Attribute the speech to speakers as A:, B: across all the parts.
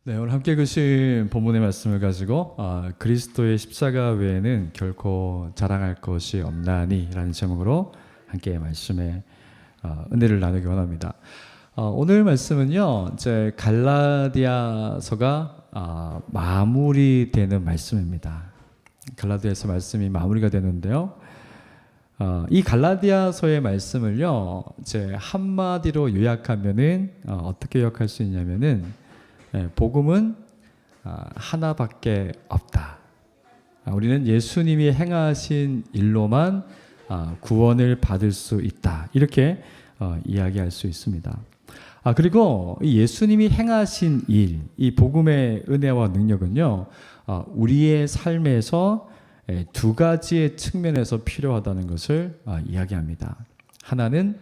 A: 네, 오늘 함께 읽으신 본문의 말씀을 가지고 그리스도의 십자가 외에는 결코 자랑할 것이 없나니 라는 제목으로 함께 말씀의 은혜를 나누기 원합니다. 오늘 말씀은요, 이제 갈라디아서가 마무리되는 말씀입니다. 갈라디아서 말씀이 마무리가 되는데요. 이 갈라디아서의 말씀을요, 이제 한마디로 요약하면은 어떻게 요약할 수 있냐면은 복음은 하나밖에 없다. 우리는 예수님이 행하신 일로만 구원을 받을 수 있다. 이렇게 이야기할 수 있습니다. 그리고 예수님이 행하신 일, 이 복음의 은혜와 능력은요, 우리의 삶에서 두 가지의 측면에서 필요하다는 것을 이야기합니다. 하나는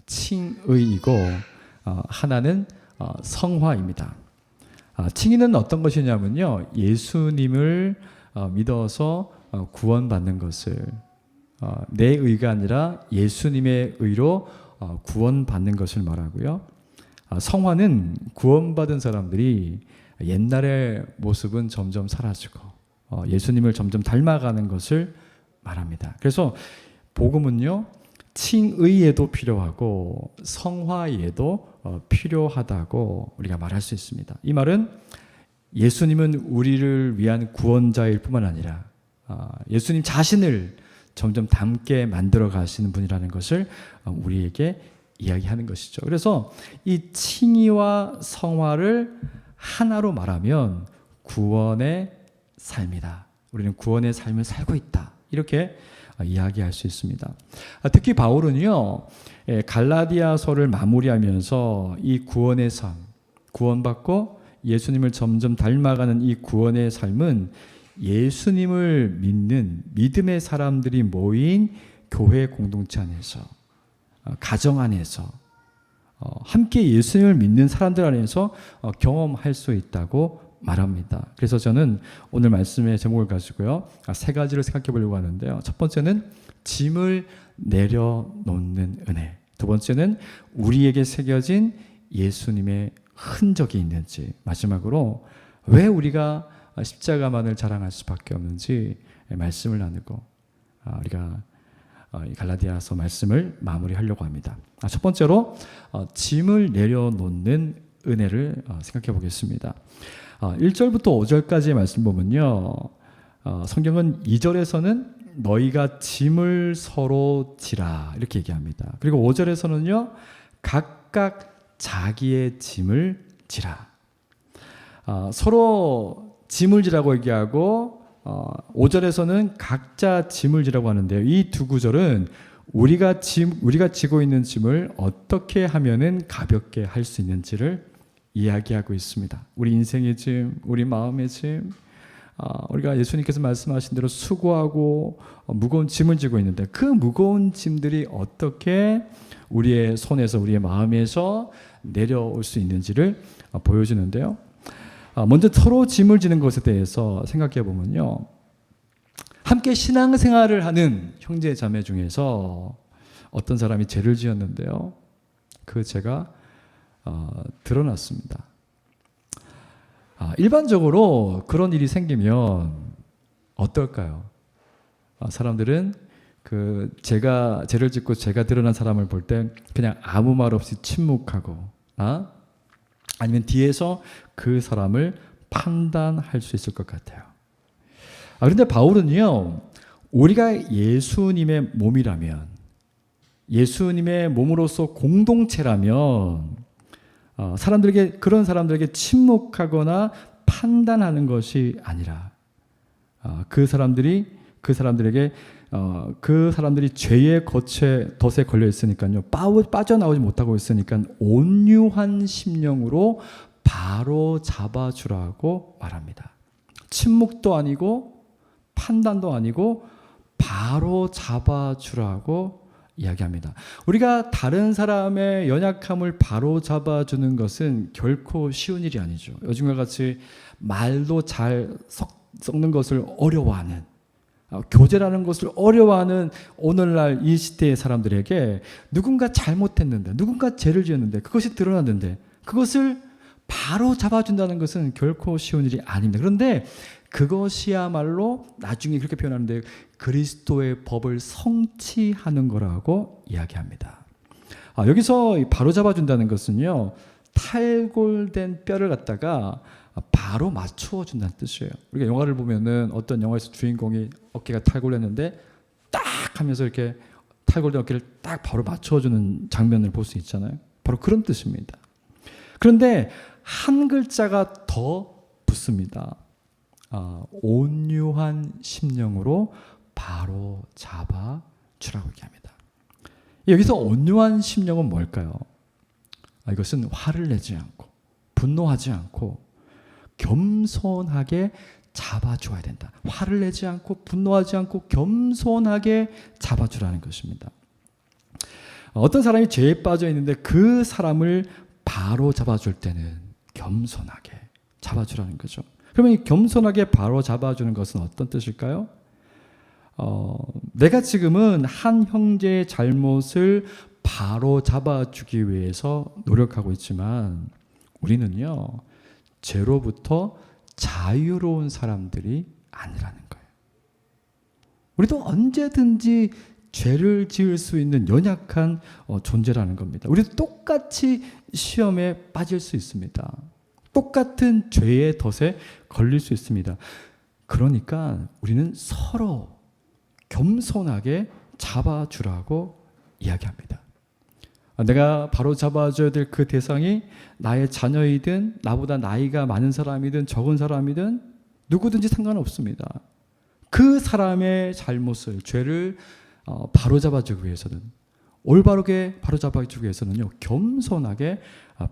A: 칭의이고 하나는 성화입니다. 칭의는 어떤 것이냐면요, 예수님을 믿어서 구원받는 것을, 내 의가 아니라 예수님의 의로 구원받는 것을 말하고요. 성화는 구원받은 사람들이 옛날의 모습은 점점 사라지고 예수님을 점점 닮아가는 것을 말합니다. 그래서 복음은요, 칭의에도 필요하고 성화에도 필요하다고 우리가 말할 수 있습니다. 이 말은 예수님은 우리를 위한 구원자일 뿐만 아니라 예수님 자신을 점점 닮게 만들어 가시는 분이라는 것을 우리에게 이야기하는 것이죠. 그래서 이 칭의와 성화를 하나로 말하면 구원의 삶이다. 우리는 구원의 삶을 살고 있다. 이렇게 이야기할 수 있습니다. 특히 바울은요, 갈라디아서를 마무리하면서 이 구원의 삶, 구원받고 예수님을 점점 닮아가는 이 구원의 삶은 예수님을 믿는 믿음의 사람들이 모인 교회 공동체 안에서, 가정 안에서, 함께 예수님을 믿는 사람들 안에서 경험할 수 있다고 말합니다. 그래서 저는 오늘 말씀의 제목을 가지고요, 세 가지를 생각해 보려고 하는데요. 첫 번째는 짐을 내려놓는 은혜. 두 번째는 우리에게 새겨진 예수님의 흔적이 있는지. 마지막으로 왜 우리가 십자가만을 자랑할 수밖에 없는지 말씀을 나누고 우리가 이 갈라디아서 말씀을 마무리하려고 합니다. 첫 번째로 짐을 내려놓는 은혜를 생각해 보겠습니다. 1절부터 5절까지의 말씀 보면요, 성경은 2절에서는 너희가 짐을 서로 지라 이렇게 얘기합니다. 그리고 5절에서는요, 각각 자기의 짐을 지라. 서로 짐을 지라고 얘기하고 5절에서는 각자 짐을 지라고 하는데요. 이 두 구절은 우리가 지고 있는 짐을 어떻게 하면은 가볍게 할 수 있는지를 이야기하고 있습니다. 우리 인생의 짐, 우리 마음의 짐, 우리가 예수님께서 말씀하신 대로 수고하고 무거운 짐을 지고 있는데 그 무거운 짐들이 어떻게 우리의 손에서, 우리의 마음에서 내려올 수 있는지를 보여주는데요. 먼저 서로 짐을 지는 것에 대해서 생각해 보면요, 함께 신앙생활을 하는 형제 자매 중에서 어떤 사람이 죄를 지었는데요, 그 죄가 드러났습니다. 일반적으로 그런 일이 생기면 어떨까요? 사람들은 죄를 짓고 죄가 드러난 사람을 볼 때 그냥 아무 말 없이 침묵하고, 아니면 뒤에서 그 사람을 판단할 수 있을 것 같아요. 그런데 바울은요, 우리가 예수님의 몸이라면, 예수님의 몸으로서 공동체라면 그런 사람들에게 침묵하거나 판단하는 것이 아니라 그 사람들이 죄의 덫에 걸려 있으니까요, 빠져나오지 못하고 있으니까 온유한 심령으로 바로 잡아주라고 말합니다. 침묵도 아니고 판단도 아니고 바로 잡아주라고 이야기합니다. 우리가 다른 사람의 연약함을 바로 잡아주는 것은 결코 쉬운 일이 아니죠. 요즘과 같이 말도 잘 섞는 것을 어려워하는, 교제라는 것을 어려워하는 오늘날 이 시대의 사람들에게 누군가 잘못했는데, 누군가 죄를 지었는데, 그것이 드러났는데 그것을 바로 잡아준다는 것은 결코 쉬운 일이 아닙니다. 그런데 그것이야말로 나중에 그렇게 표현하는데 그리스도의 법을 성취하는 거라고 이야기합니다. 여기서 바로 잡아준다는 것은요, 탈골된 뼈를 갖다가 바로 맞추어 준다는 뜻이에요. 우리가 영화를 보면은 어떤 영화에서 주인공이 어깨가 탈골했는데 딱 하면서 이렇게 탈골된 어깨를 딱 바로 맞춰주는 장면을 볼 수 있잖아요. 바로 그런 뜻입니다. 그런데 한 글자가 더 붙습니다. 온유한 심령으로 바로 잡아주라고 얘기합니다. 여기서 온유한 심령은 뭘까요? 이것은 화를 내지 않고 분노하지 않고 겸손하게 잡아줘야 된다. 화를 내지 않고 분노하지 않고 겸손하게 잡아주라는 것입니다. 어떤 사람이 죄에 빠져 있는데 그 사람을 바로 잡아줄 때는 겸손하게 잡아주라는 거죠. 그러면 이 겸손하게 바로 잡아주는 것은 어떤 뜻일까요? 내가 지금은 한 형제의 잘못을 바로 잡아주기 위해서 노력하고 있지만 우리는요, 죄로부터 자유로운 사람들이 아니라는 거예요. 우리도 언제든지 죄를 지을 수 있는 연약한 존재라는 겁니다. 우리도 똑같이 시험에 빠질 수 있습니다. 똑같은 죄의 덫에 걸릴 수 있습니다. 그러니까 우리는 서로 겸손하게 잡아주라고 이야기합니다. 내가 바로 잡아줘야 될 그 대상이 나의 자녀이든 나보다 나이가 많은 사람이든 적은 사람이든 누구든지 상관없습니다. 그 사람의 잘못을, 죄를 바로 잡아주기 위해서는, 올바르게 바로 잡아주기 위해서는요, 겸손하게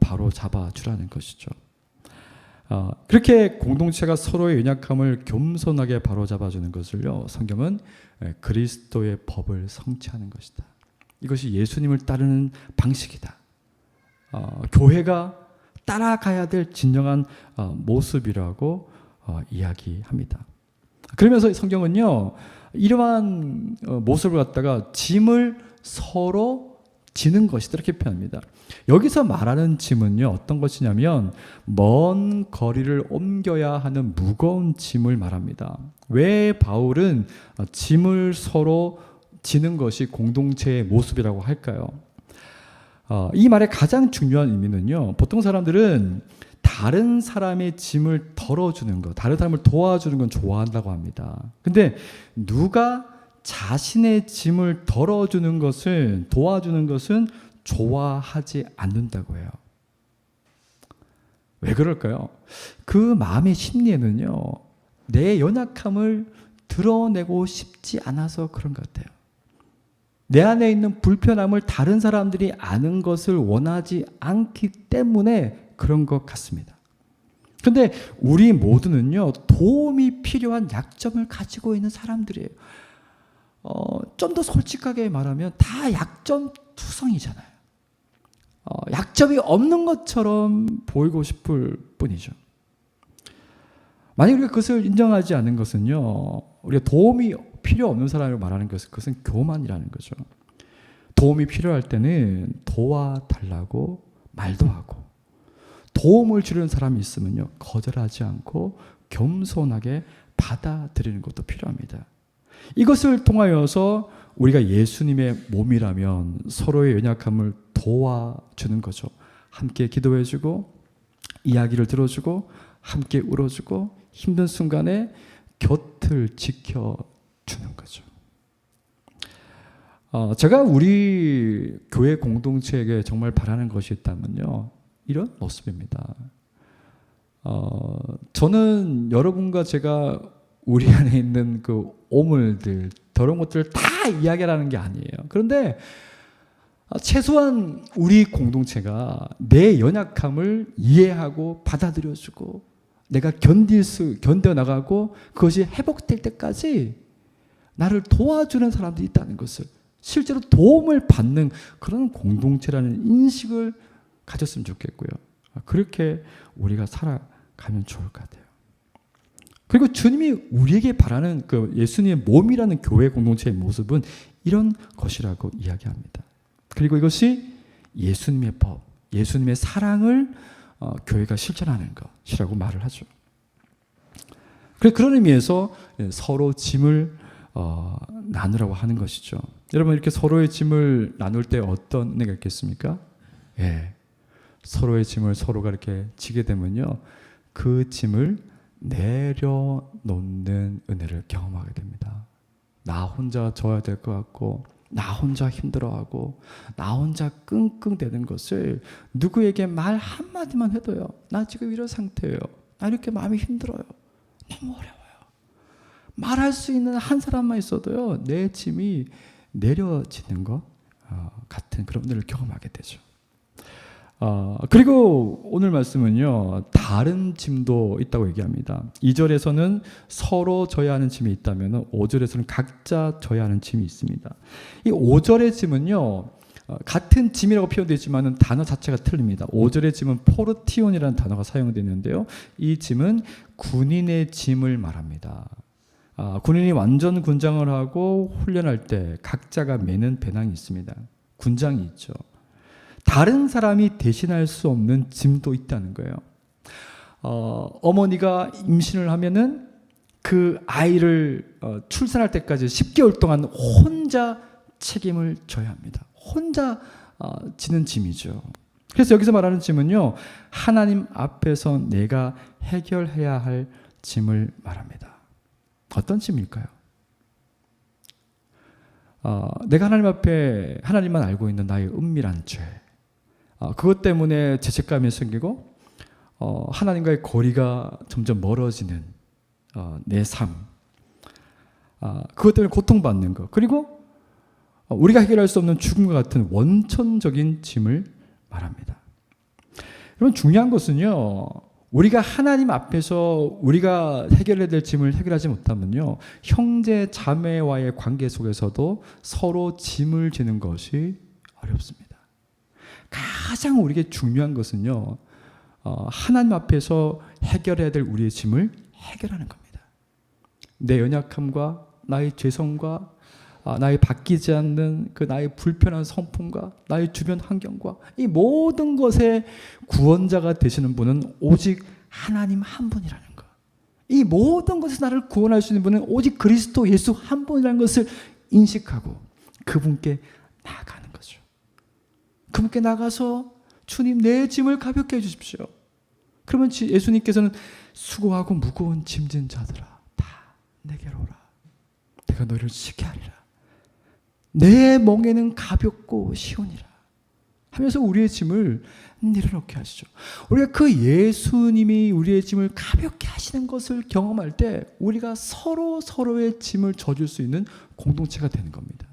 A: 바로 잡아주라는 것이죠. 그렇게 공동체가 서로의 연약함을 겸손하게 바로 잡아주는 것을요, 성경은 그리스도의 법을 성취하는 것이다. 이것이 예수님을 따르는 방식이다. 교회가 따라가야 될 진정한 모습이라고 이야기합니다. 그러면서 성경은요, 이러한 모습을 갖다가 짐을 서로 지는 것이다 이렇게 표현합니다. 여기서 말하는 짐은요, 어떤 것이냐면 먼 거리를 옮겨야 하는 무거운 짐을 말합니다. 왜 바울은 짐을 서로 지는 것이 공동체의 모습이라고 할까요? 이 말의 가장 중요한 의미는요, 보통 사람들은 다른 사람의 짐을 덜어주는 것, 다른 사람을 도와주는 건 좋아한다고 합니다. 근데 누가 자신의 짐을 덜어주는 것을, 도와주는 것은 좋아하지 않는다고 해요. 왜 그럴까요? 그 마음의 심리에는요, 내 연약함을 드러내고 싶지 않아서 그런 것 같아요. 내 안에 있는 불편함을 다른 사람들이 아는 것을 원하지 않기 때문에 그런 것 같습니다. 그런데 우리 모두는요, 도움이 필요한 약점을 가지고 있는 사람들이에요. 좀 더 솔직하게 말하면 다 약점 투성이잖아요. 약점이 없는 것처럼 보이고 싶을 뿐이죠. 만약 우리가 그것을 인정하지 않는 것은요, 우리가 도움이 필요 없는 사람을 말하는 것은 그것은 교만이라는 거죠. 도움이 필요할 때는 도와달라고 말도 하고, 도움을 주려는 사람이 있으면요, 거절하지 않고 겸손하게 받아들이는 것도 필요합니다. 이것을 통하여서 우리가 예수님의 몸이라면 서로의 연약함을 도와주는 거죠. 함께 기도해주고 이야기를 들어주고 함께 울어주고 힘든 순간에 곁을 지켜주는 거죠. 제가 우리 교회 공동체에게 정말 바라는 것이 있다면요, 이런 모습입니다. 저는 여러분과 제가 우리 안에 있는 그 오물들, 더러운 것들을 다 이야기하라는 게 아니에요. 그런데 최소한 우리 공동체가 내 연약함을 이해하고 받아들여주고 내가 견뎌나가고 그것이 회복될 때까지 나를 도와주는 사람들이 있다는 것을, 실제로 도움을 받는 그런 공동체라는 인식을 가졌으면 좋겠고요. 그렇게 우리가 살아가면 좋을 것 같아요. 그리고 주님이 우리에게 바라는 그 예수님의 몸이라는 교회 공동체의 모습은 이런 것이라고 이야기합니다. 그리고 이것이 예수님의 법, 예수님의 사랑을 교회가 실천하는 것이라고 말을 하죠. 그런 의미에서 서로 짐을 나누라고 하는 것이죠. 여러분, 이렇게 서로의 짐을 나눌 때 어떤 은혜가 있겠습니까? 예, 서로의 짐을 서로가 이렇게 지게 되면요, 그 짐을 내려놓는 은혜를 경험하게 됩니다. 나 혼자 져야 될 것 같고, 나 혼자 힘들어하고, 나 혼자 끙끙대는 것을 누구에게 말 한마디만 해도요, 나 지금 이런 상태예요, 나 이렇게 마음이 힘들어요, 너무 어려워요, 말할 수 있는 한 사람만 있어도요, 내 짐이 내려지는 것 같은 그런 은혜를 경험하게 되죠. 그리고 오늘 말씀은요, 다른 짐도 있다고 얘기합니다. 2절에서는 서로 져야 하는 짐이 있다면 5절에서는 각자 져야 하는 짐이 있습니다. 이 5절의 짐은요, 같은 짐이라고 표현되어 있지만 단어 자체가 틀립니다. 5절의 짐은 포르티온이라는 단어가 사용되는데요, 이 짐은 군인의 짐을 말합니다. 군인이 완전 군장을 하고 훈련할 때 각자가 매는 배낭이 있습니다. 군장이 있죠. 다른 사람이 대신할 수 없는 짐도 있다는 거예요. 어머니가 임신을 하면은 그 아이를 출산할 때까지 10개월 동안 혼자 책임을 져야 합니다. 혼자 지는 짐이죠. 그래서 여기서 말하는 짐은요, 하나님 앞에서 내가 해결해야 할 짐을 말합니다. 어떤 짐일까요? 내가 하나님 앞에 하나님만 알고 있는 나의 은밀한 죄, 그것 때문에 죄책감이 생기고 하나님과의 거리가 점점 멀어지는 내 삶, 그것 때문에 고통받는 것, 그리고 우리가 해결할 수 없는 죽음과 같은 원천적인 짐을 말합니다. 여러분, 중요한 것은요, 우리가 하나님 앞에서 우리가 해결해야 될 짐을 해결하지 못하면요, 형제 자매와의 관계 속에서도 서로 짐을 지는 것이 어렵습니다. 가장 우리에게 중요한 것은요, 하나님 앞에서 해결해야 될 우리의 짐을 해결하는 겁니다. 내 연약함과 나의 죄성과 나의 바뀌지 않는 그 나의 불편한 성품과 나의 주변 환경과 이 모든 것의 구원자가 되시는 분은 오직 하나님 한 분이라는 것. 이 모든 것에서 나를 구원할 수 있는 분은 오직 그리스도 예수 한 분이라는 것을 인식하고 그분께 나아가는 거죠. 그분께 나가서 주님, 내 짐을 가볍게 해주십시오. 그러면 예수님께서는 수고하고 무거운 짐진 자들아, 다 내게로 오라. 내가 너희를 쉬게 하리라. 내 멍에는 가볍고 쉬우니라 하면서 우리의 짐을 내려놓게 하시죠. 우리가 그 예수님이 우리의 짐을 가볍게 하시는 것을 경험할 때 우리가 서로의 짐을 져줄 수 있는 공동체가 되는 겁니다.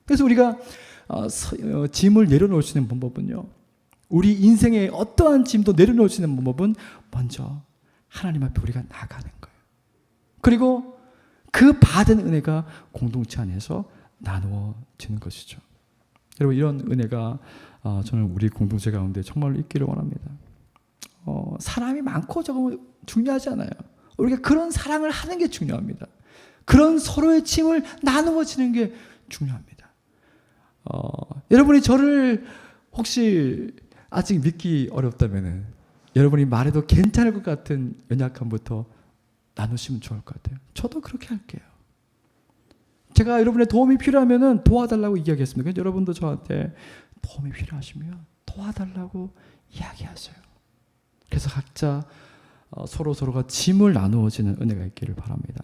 A: 그래서 우리가 짐을 내려놓을 수 있는 방법은요, 우리 인생의 어떠한 짐도 내려놓을 수 있는 방법은 먼저 하나님 앞에 우리가 나가는 거예요. 그리고 그 받은 은혜가 공동체 안에서 나누어지는 것이죠. 여러분, 이런 은혜가 저는 우리 공동체 가운데 정말로 있기를 원합니다. 사람이 많고 적으면 중요하지 않아요. 우리가 그런 사랑을 하는 게 중요합니다. 그런 서로의 짐을 나누어지는 게 중요합니다. 여러분이 저를 혹시 아직 믿기 어렵다면 여러분이 말해도 괜찮을 것 같은 연약함부터 나누시면 좋을 것 같아요. 저도 그렇게 할게요. 제가 여러분의 도움이 필요하면 도와달라고 이야기했습니다. 그래서 여러분도 저한테 도움이 필요하시면 도와달라고 이야기하세요. 그래서 각자 서로가 짐을 나누어지는 은혜가 있기를 바랍니다.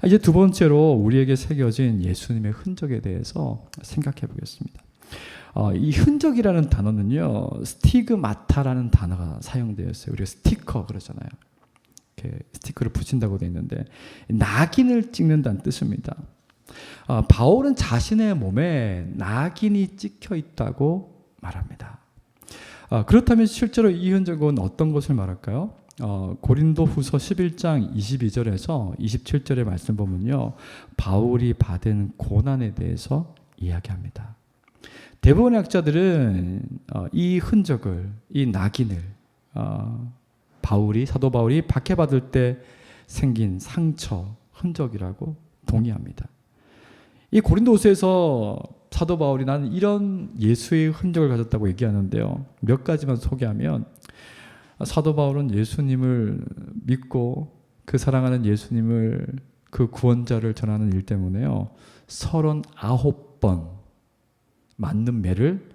A: 이제 두 번째로 우리에게 새겨진 예수님의 흔적에 대해서 생각해 보겠습니다. 이 흔적이라는 단어는요, 스티그마타라는 단어가 사용되었어요. 우리가 스티커 그러잖아요. 이렇게 스티커를 붙인다고 되어 있는데 낙인을 찍는다는 뜻입니다. 바울은 자신의 몸에 낙인이 찍혀 있다고 말합니다. 그렇다면 실제로 이 흔적은 어떤 것을 말할까요? 고린도 후서 11장 22절에서 27절의 말씀 보면요, 바울이 받은 고난에 대해서 이야기합니다. 대부분의 학자들은 이 흔적을, 이 낙인을 사도 바울이 박해받을 때 생긴 상처, 흔적이라고 동의합니다. 이 고린도후서에서 사도 바울이 나는 이런 예수의 흔적을 가졌다고 얘기하는데요, 몇 가지만 소개하면 사도 바울은 예수님을 믿고 그 사랑하는 예수님을 그 구원자를 전하는 일 때문에요. 39번 맞는 매를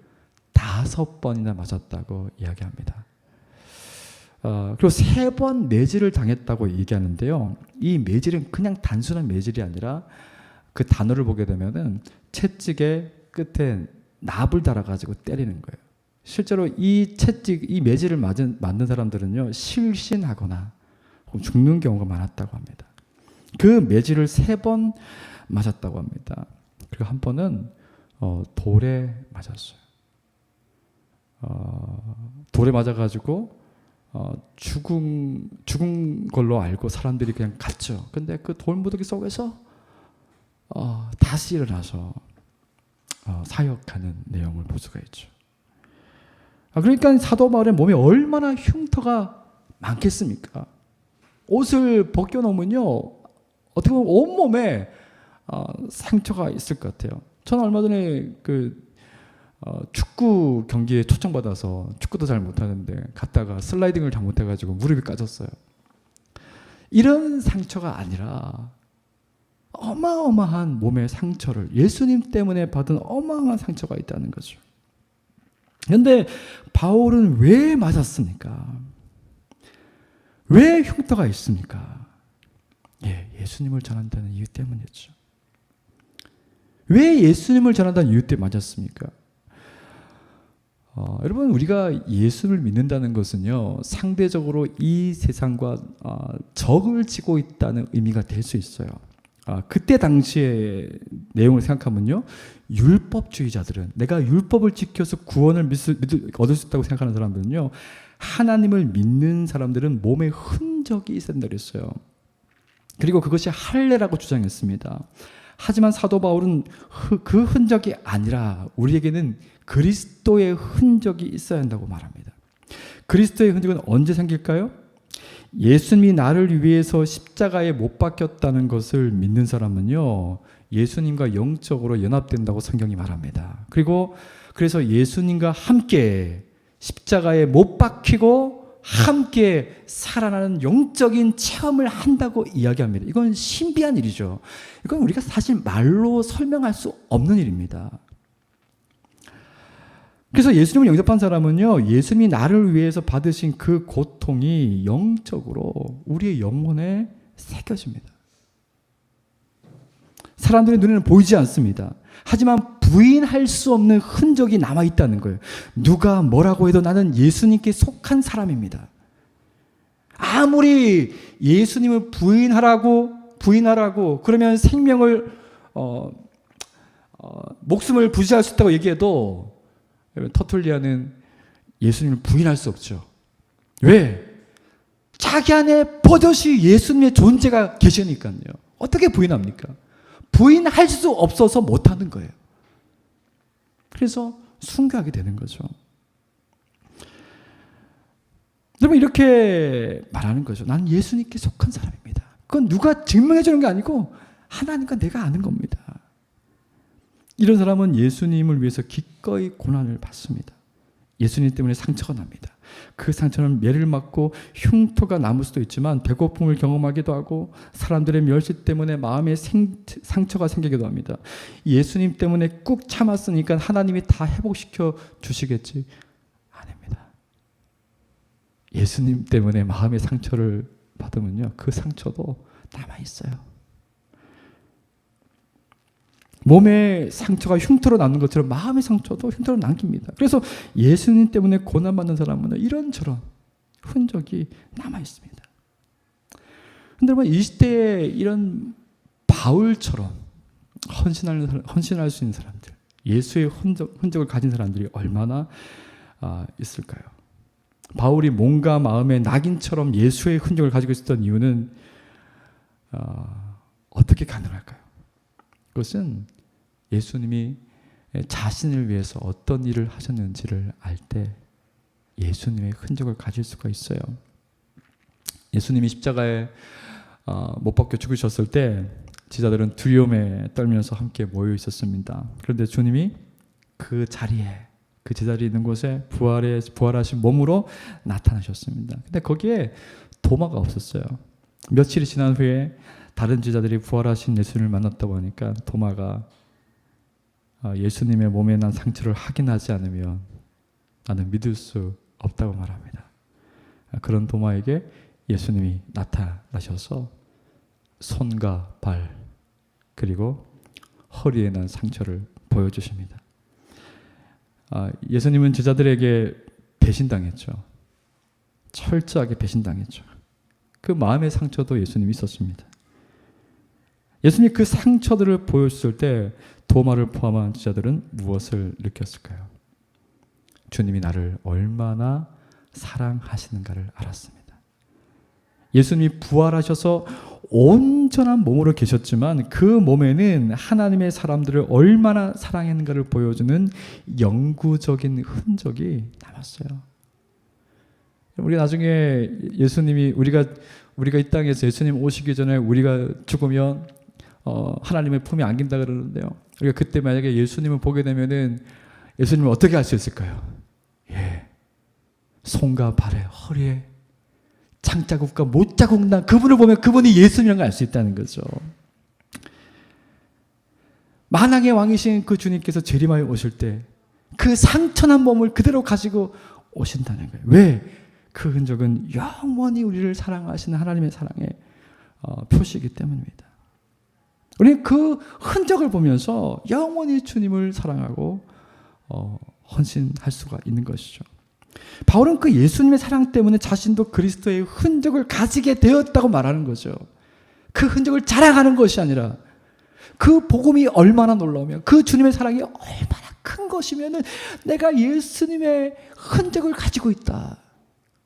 A: 5번이나 맞았다고 이야기합니다. 그리고 3번 매질을 당했다고 얘기하는데요. 이 매질은 그냥 단순한 매질이 아니라 그 단어를 보게 되면은 채찍의 끝에 납을 달아가지고 때리는 거예요. 실제로 이 매질을 맞는 사람들은요, 실신하거나 죽는 경우가 많았다고 합니다. 그 매질을 3번 맞았다고 합니다. 그리고 한 번은 돌에 맞았어요. 돌에 맞아가지고 죽은 걸로 알고 사람들이 그냥 갔죠. 근데 그 돌무더기 속에서 다시 일어나서 사역하는 내용을 볼 수가 있죠. 그러니까 사도 바울의 몸에 얼마나 흉터가 많겠습니까? 옷을 벗겨놓으면요, 어떻게 보면 온몸에 상처가 있을 것 같아요. 저는 얼마 전에 축구 경기에 초청받아서 축구도 잘 못하는데 갔다가 슬라이딩을 잘못해가지고 무릎이 까졌어요. 이런 상처가 아니라 어마어마한 몸의 상처를, 예수님 때문에 받은 어마어마한 상처가 있다는 거죠. 그런데 바울은 왜 맞았습니까? 왜 흉터가 있습니까? 예수님을 전한다는 이유 때문이었죠. 왜 예수님을 전한다는 이유 때문에 맞았습니까? 여러분, 우리가 예수를 믿는다는 것은요, 상대적으로 이 세상과 적을 지고 있다는 의미가 될 수 있어요. 그때 당시의 내용을 생각하면요, 율법주의자들은, 내가 율법을 지켜서 구원을 얻을 수 있다고 생각하는 사람들은요, 하나님을 믿는 사람들은 몸에 흔적이 있어야 된다고 했어요. 그리고 그것이 할례라고 주장했습니다. 하지만 사도 바울은 그 흔적이 아니라 우리에게는 그리스도의 흔적이 있어야 한다고 말합니다. 그리스도의 흔적은 언제 생길까요? 예수님이 나를 위해서 십자가에 못 박혔다는 것을 믿는 사람은요, 예수님과 영적으로 연합된다고 성경이 말합니다. 그래서 예수님과 함께 십자가에 못 박히고 함께 살아나는 영적인 체험을 한다고 이야기합니다. 이건 신비한 일이죠. 이건 우리가 사실 말로 설명할 수 없는 일입니다. 그래서 예수님을 영접한 사람은요, 예수님이 나를 위해서 받으신 그 고통이 영적으로 우리의 영혼에 새겨집니다. 사람들의 눈에는 보이지 않습니다. 하지만 부인할 수 없는 흔적이 남아있다는 거예요. 누가 뭐라고 해도 나는 예수님께 속한 사람입니다. 아무리 예수님을 부인하라고 그러면 생명을 목숨을 부지할 수 있다고 얘기해도 터툴리아는 예수님을 부인할 수 없죠. 왜? 자기 안에 버젓이 예수님의 존재가 계시니까요. 어떻게 부인합니까? 부인할 수 없어서 못하는 거예요. 그래서 순교하게 되는 거죠. 여러분, 이렇게 말하는 거죠. 나는 예수님께 속한 사람입니다. 그건 누가 증명해 주는 게 아니고 하나님과 내가 아는 겁니다. 이런 사람은 예수님을 위해서 기꺼이 고난을 받습니다. 예수님 때문에 상처가 납니다. 그 상처는 매를 맞고 흉터가 남을 수도 있지만 배고픔을 경험하기도 하고 사람들의 멸시 때문에 마음에 상처가 생기기도 합니다. 예수님 때문에 꾹 참았으니까 하나님이 다 회복시켜 주시겠지? 아닙니다. 예수님 때문에 마음의 상처를 받으면요, 그 상처도 남아있어요. 몸의 상처가 흉터로 남는 것처럼 마음의 상처도 흉터로 남깁니다. 그래서 예수님 때문에 고난받는 사람은 이런저런 흔적이 남아있습니다. 그런데 여러분, 이 시대에 이런 바울처럼 헌신할 수 있는 사람들, 예수의 흔적을 가진 사람들이 얼마나 있을까요? 바울이 몸과 마음의 낙인처럼 예수의 흔적을 가지고 있었던 이유는 어떻게 가능할까요? 그것은 예수님이 자신을 위해서 어떤 일을 하셨는지를 알 때 예수님의 흔적을 가질 수가 있어요. 예수님이 십자가에 못 박혀 죽으셨을 때 제자들은 두려움에 떨면서 함께 모여 있었습니다. 그런데 주님이 그 그 제자리 있는 곳에 부활하신 몸으로 나타나셨습니다. 근데 거기에 도마가 없었어요. 며칠이 지난 후에 다른 제자들이 부활하신 예수님을 만났다고 하니까 도마가 예수님의 몸에 난 상처를 확인하지 않으면 나는 믿을 수 없다고 말합니다. 그런 도마에게 예수님이 나타나셔서 손과 발 그리고 허리에 난 상처를 보여주십니다. 예수님은 제자들에게 배신당했죠. 철저하게 배신당했죠. 그 마음의 상처도 예수님이 있었습니다. 예수님이 그 상처들을 보여줬을 때 도마를 포함한 제자들은 무엇을 느꼈을까요? 주님이 나를 얼마나 사랑하시는가를 알았습니다. 예수님이 부활하셔서 온전한 몸으로 계셨지만 그 몸에는 하나님의 사람들을 얼마나 사랑했는가를 보여주는 영구적인 흔적이 남았어요. 우리 나중에 예수님이 우리가 이 땅에서 예수님 오시기 전에 우리가 죽으면 하나님의 품에 안긴다 그러는데요. 우리가 그때 만약에 예수님을 보게 되면은 예수님을 어떻게 알 수 있을까요? 손과 발에 허리에 창자국과 못자국 난 그분을 보면 그분이 예수님이라는 걸 알 수 있다는 거죠. 만왕의 왕이신 그 주님께서 재림하여 오실 때 그 상처난 몸을 그대로 가지고 오신다는 거예요. 왜? 그 흔적은 영원히 우리를 사랑하시는 하나님의 사랑의 표시이기 때문입니다. 우리는 그 흔적을 보면서 영원히 주님을 사랑하고 헌신할 수가 있는 것이죠. 바울은 그 예수님의 사랑 때문에 자신도 그리스도의 흔적을 가지게 되었다고 말하는 거죠. 그 흔적을 자랑하는 것이 아니라 그 복음이 얼마나 놀라우면 그 주님의 사랑이 얼마나 큰 것이면 내가 예수님의 흔적을 가지고 있다.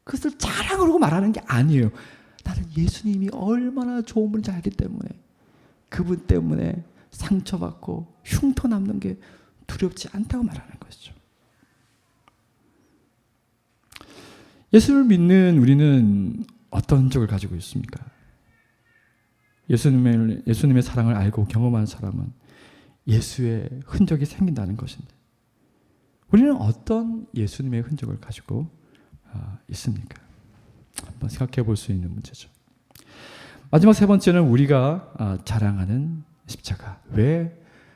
A: 그것을 자랑으로 말하는 게 아니에요. 나는 예수님이 얼마나 좋은 분인지 알기 때문에 그분 때문에 상처받고 흉터 남는 게 두렵지 않다고 말하는 것이죠. 예수를 믿는 우리는 어떤 흔적을 가지고 있습니까? 예수님의 사랑을 알고 경험한 사람은 예수의 흔적이 생긴다는 것인데 우리는 어떤 예수님의 흔적을 가지고 있습니까? 한번 생각해 볼 수 있는 문제죠. 마지막 세 번째는 우리가 자랑하는 십자가. 왜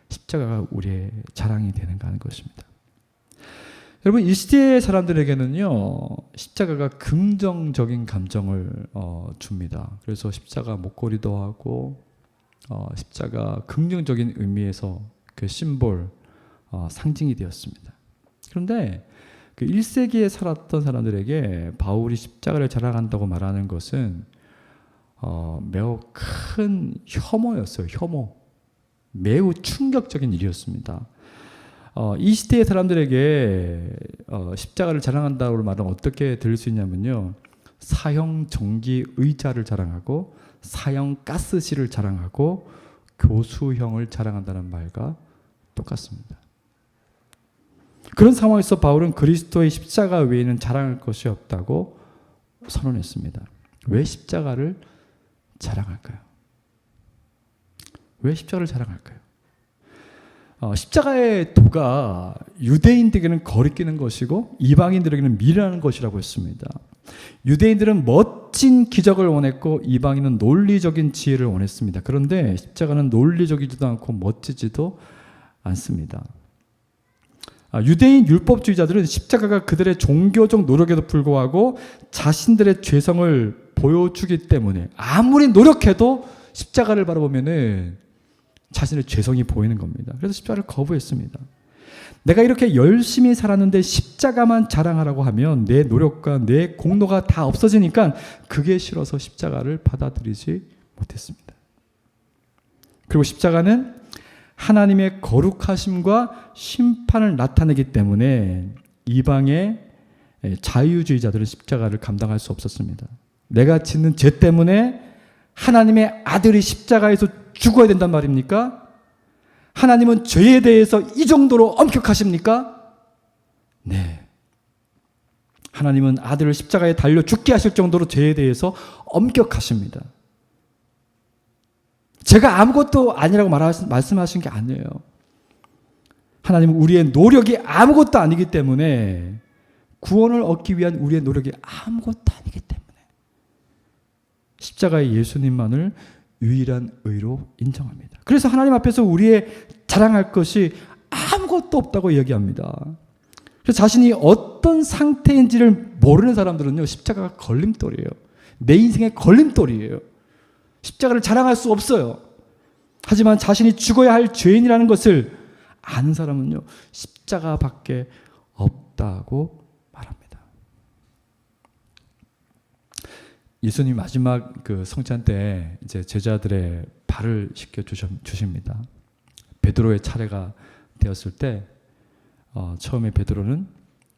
A: 십자가가 우리의 자랑이 되는가 하는 것입니다. 여러분, 이 시대의 사람들에게는요, 십자가가 긍정적인 감정을 줍니다. 그래서 십자가 목걸이도 하고, 십자가 긍정적인 의미에서 그 심볼, 상징이 되었습니다. 그런데 그 1세기에 살았던 사람들에게 바울이 십자가를 자랑한다고 말하는 것은 매우 큰 혐오였어요. 혐오. 매우 충격적인 일이었습니다. 이 시대의 사람들에게 십자가를 자랑한다고 말하면 어떻게 들을 수 있냐면요. 사형 전기 의자를 자랑하고 사형 가스실을 자랑하고 교수형을 자랑한다는 말과 똑같습니다. 그런 상황에서 바울은 그리스도의 십자가 외에는 자랑할 것이 없다고 선언했습니다. 왜 십자가를 자랑할까요? 왜 십자가를 자랑할까요? 십자가의 도가 유대인들에게는 거리끼는 것이고 이방인들에게는 미련한 것이라고 했습니다. 유대인들은 멋진 기적을 원했고 이방인은 논리적인 지혜를 원했습니다. 그런데 십자가는 논리적이지도 않고 멋지지도 않습니다. 유대인 율법주의자들은 십자가가 그들의 종교적 노력에도 불구하고 자신들의 죄성을 보여주기 때문에 아무리 노력해도 십자가를 바라보면은 자신의 죄성이 보이는 겁니다. 그래서 십자가를 거부했습니다. 내가 이렇게 열심히 살았는데 십자가만 자랑하라고 하면 내 노력과 내 공로가 다 없어지니까 그게 싫어서 십자가를 받아들이지 못했습니다. 그리고 십자가는 하나님의 거룩하심과 심판을 나타내기 때문에 이방의 자유주의자들은 십자가를 감당할 수 없었습니다. 내가 짓는 죄 때문에 하나님의 아들이 십자가에서 죽어야 된단 말입니까? 하나님은 죄에 대해서 이 정도로 엄격하십니까? 네. 하나님은 아들을 십자가에 달려 죽게 하실 정도로 죄에 대해서 엄격하십니다. 제가 아무것도 아니라고 말씀하신 게 아니에요. 하나님은 우리의 노력이 아무것도 아니기 때문에, 구원을 얻기 위한 우리의 노력이 아무것도 아니기 때문에 십자가의 예수님만을 유일한 의로 인정합니다. 그래서 하나님 앞에서 우리의 자랑할 것이 아무것도 없다고 얘기합니다. 그래서 자신이 어떤 상태인지를 모르는 사람들은요, 십자가가 걸림돌이에요. 내 인생의 걸림돌이에요. 십자가를 자랑할 수 없어요. 하지만 자신이 죽어야 할 죄인이라는 것을 아는 사람은요, 십자가밖에 없다고 말합니다. 예수님 마지막 그 성찬 때 이제 제자들의 발을 씻겨 주십니다. 베드로의 차례가 되었을 때 처음에 베드로는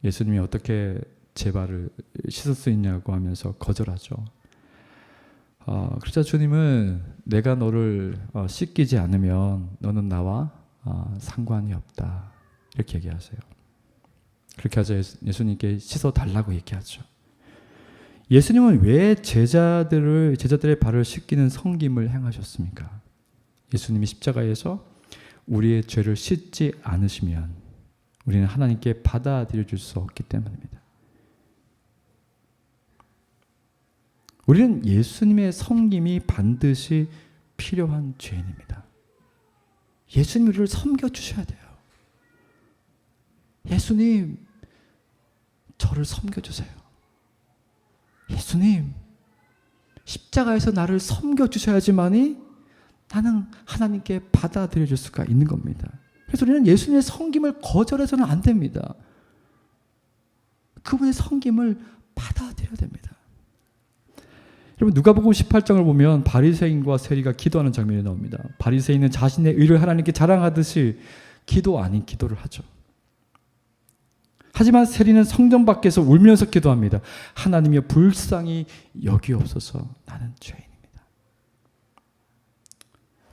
A: 예수님이 어떻게 제 발을 씻을 수 있냐고 하면서 거절하죠. 그러자 주님은 내가 너를 씻기지 않으면 너는 나와 상관이 없다, 이렇게 얘기하세요. 그렇게 하자 예수님께 씻어달라고 얘기하죠. 예수님은 왜 제자들의 발을 씻기는 섬김을 행하셨습니까? 예수님이 십자가에서 우리의 죄를 씻지 않으시면 우리는 하나님께 받아들여질 수 없기 때문입니다. 우리는 예수님의 섬김이 반드시 필요한 죄인입니다. 예수님 우리를 섬겨주셔야 돼요. 예수님, 저를 섬겨주세요. 예수님, 십자가에서 나를 섬겨주셔야지만이 나는 하나님께 받아들여질 수가 있는 겁니다. 그래서 우리는 예수님의 섬김을 거절해서는 안 됩니다. 그분의 섬김을 받아들여야 됩니다. 여러분, 누가복음 18장을 보면 바리새인과 세리가 기도하는 장면이 나옵니다. 바리새인은 자신의 의를 하나님께 자랑하듯이 기도 아닌 기도를 하죠. 하지만 세리는 성전 밖에서 울면서 기도합니다. 하나님이여, 불쌍히 여기옵소서, 나는 죄인입니다.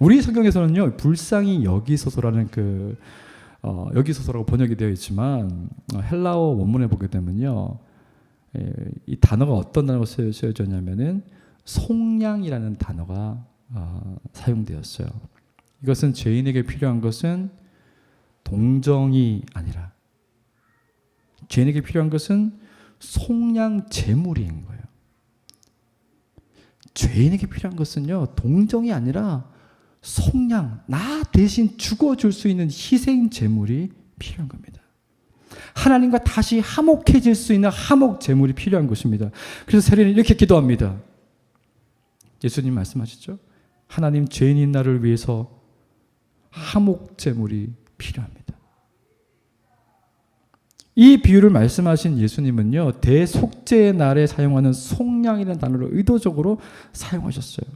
A: 우리 성경에서는요, 불쌍히 여기소서라는 여기소서라고 번역이 되어 있지만 헬라어 원문에 보게 되면요, 이 단어가 어떤 단어가 쓰여졌냐면은 속량이라는 단어가 사용되었어요. 이것은 죄인에게 필요한 것은 동정이 아니라 죄인에게 필요한 것은 속량 제물인 거예요. 죄인에게 필요한 것은요, 동정이 아니라 속량, 나 대신 죽어줄 수 있는 희생 제물이 필요한 겁니다. 하나님과 다시 화목해질 수 있는 화목 제물이 필요한 것입니다. 그래서 세리는 이렇게 기도합니다. 예수님 말씀하시죠. 하나님, 죄인인 나를 위해서 화목 제물이 필요합니다. 이 비유를 말씀하신 예수님은요, 대속죄의 날에 사용하는 속량이라는 단어를 의도적으로 사용하셨어요.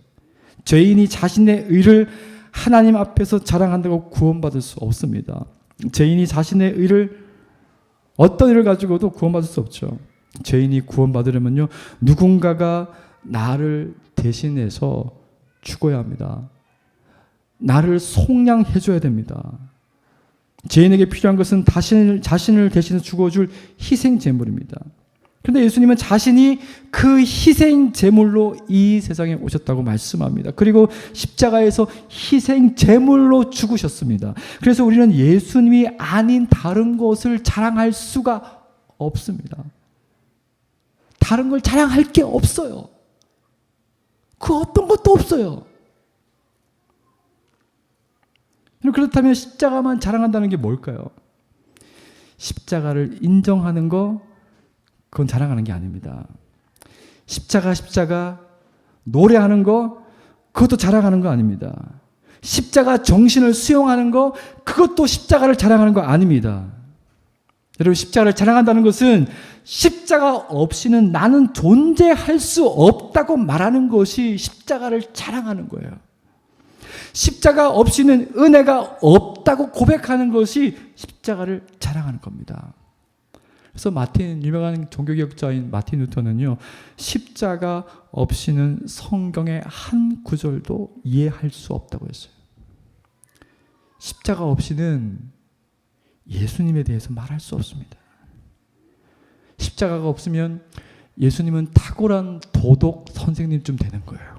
A: 죄인이 자신의 의를 하나님 앞에서 자랑한다고 구원받을 수 없습니다. 죄인이 자신의 의를, 어떤 의를 가지고도 구원받을 수 없죠. 죄인이 구원받으려면요, 누군가가 나를 대신해서 죽어야 합니다. 나를 속량해줘야 됩니다. 죄인에게 필요한 것은 자신을 대신해서 죽어줄 희생 제물입니다. 그런데 예수님은 자신이 그 희생 제물로 이 세상에 오셨다고 말씀합니다. 그리고 십자가에서 희생 제물로 죽으셨습니다. 그래서 우리는 예수님이 아닌 다른 것을 자랑할 수가 없습니다. 다른 걸 자랑할 게 없어요. 그 어떤 것도 없어요. 그렇다면 십자가만 자랑한다는 게 뭘까요? 십자가를 인정하는 거, 그건 자랑하는 게 아닙니다. 십자가 노래하는 거, 그것도 자랑하는 거 아닙니다. 십자가 정신을 수용하는 거, 그것도 십자가를 자랑하는 거 아닙니다. 여러분, 십자가를 자랑한다는 것은 십자가 없이는 나는 존재할 수 없다고 말하는 것이 십자가를 자랑하는 거예요. 십자가 없이는 은혜가 없다고 고백하는 것이 십자가를 자랑하는 겁니다. 그래서 유명한 종교개혁자인 마틴 루터는요, 십자가 없이는 성경의 한 구절도 이해할 수 없다고 했어요. 십자가 없이는 예수님에 대해서 말할 수 없습니다. 십자가가 없으면 예수님은 탁월한 도덕 선생님쯤 되는 거예요.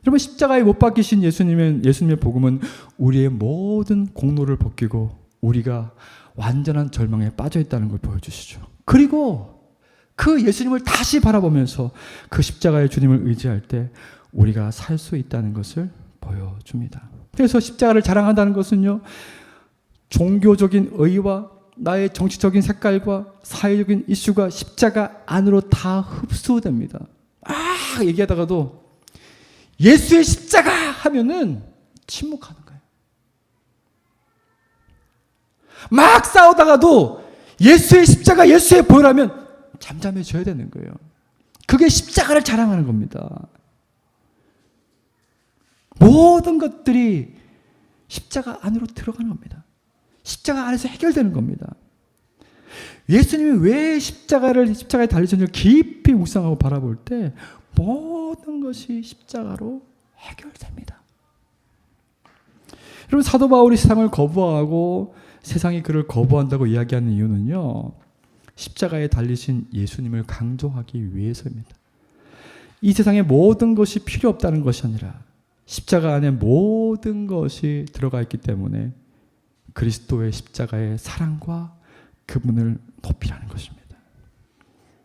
A: 여러분, 십자가에 못 박히신 예수님의 복음은 우리의 모든 공로를 벗기고 우리가 완전한 절망에 빠져 있다는 걸 보여주시죠. 그리고 그 예수님을 다시 바라보면서 그 십자가의 주님을 의지할 때 우리가 살 수 있다는 것을 보여줍니다. 그래서 십자가를 자랑한다는 것은요, 종교적인 의와 나의 정치적인 색깔과 사회적인 이슈가 십자가 안으로 다 흡수됩니다. 얘기하다가도 예수의 십자가 하면은 침묵하는 거예요. 막 싸우다가도 예수의 십자가, 예수의 보혈하면 잠잠해져야 되는 거예요. 그게 십자가를 자랑하는 겁니다. 모든 것들이 십자가 안으로 들어가는 겁니다. 십자가 안에서 해결되는 겁니다. 예수님이 왜 십자가에 달리셨는지를 깊이 묵상하고 바라볼 때 모든 것이 십자가로 해결됩니다. 여러분, 사도 바울이 세상을 거부하고 세상이 그를 거부한다고 이야기하는 이유는요, 십자가에 달리신 예수님을 강조하기 위해서입니다. 이 세상에 모든 것이 필요 없다는 것이 아니라 십자가 안에 모든 것이 들어가 있기 때문에 그리스도의 십자가의 사랑과 그분을 높이라는 것입니다.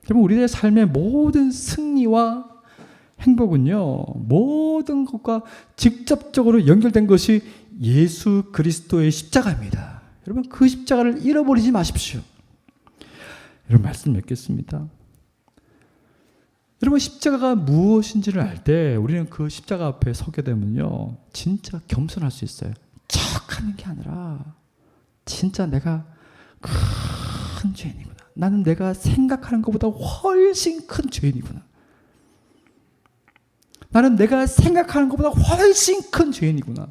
A: 여러분, 우리의 삶의 모든 승리와 행복은요, 모든 것과 직접적으로 연결된 것이 예수 그리스도의 십자가입니다. 여러분, 그 십자가를 잃어버리지 마십시오. 여러분, 말씀 맺겠습니다. 여러분, 십자가가 무엇인지를 알 때 우리는 그 십자가 앞에 서게 되면요, 진짜 겸손할 수 있어요. 척하는 게 아니라 진짜 내가 큰 죄인이구나. 나는 내가 생각하는 것보다 훨씬 큰 죄인이구나. 나는 내가 생각하는 것보다 훨씬 큰 죄인이구나.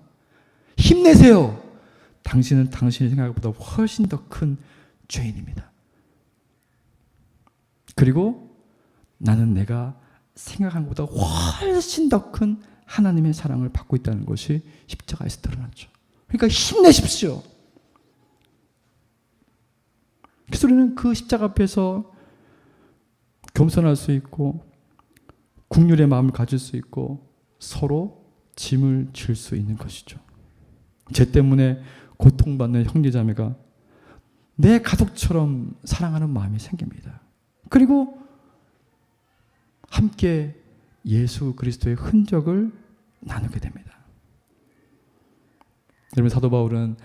A: 힘내세요. 당신은 당신의 생각보다 훨씬 더 큰 죄인입니다. 그리고 나는 내가 생각한 것보다 훨씬 더 큰 하나님의 사랑을 받고 있다는 것이 십자가에서 드러났죠. 그러니까 힘내십시오. 그래서 우리는 그 십자가 앞에서 겸손할 수 있고 긍휼의 마음을 가질 수 있고 서로 짐을 질 수 있는 것이죠. 죄 때문에 고통받는 형제자매가 내 가족처럼 사랑하는 마음이 생깁니다. 그리고 함께 예수 그리스도의 흔적을 나누게 됩니다. 여러분, 사도 바울은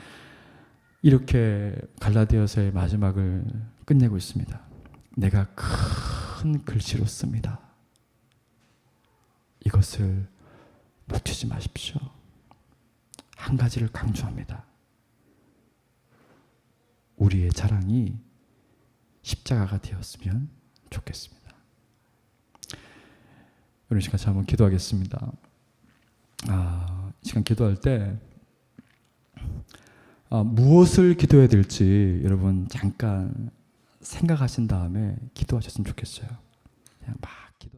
A: 이렇게 갈라디아서의 마지막을 끝내고 있습니다. 내가 큰 글씨로 씁니다. 이것을 놓치지 마십시오. 한 가지를 강조합니다. 우리의 자랑이 십자가가 되었으면 좋겠습니다. 오늘 시간 한번 기도하겠습니다. 시간 기도할 때 무엇을 기도해야 될지 여러분 잠깐 생각하신 다음에 기도하셨으면 좋겠어요. 그냥 막 기도.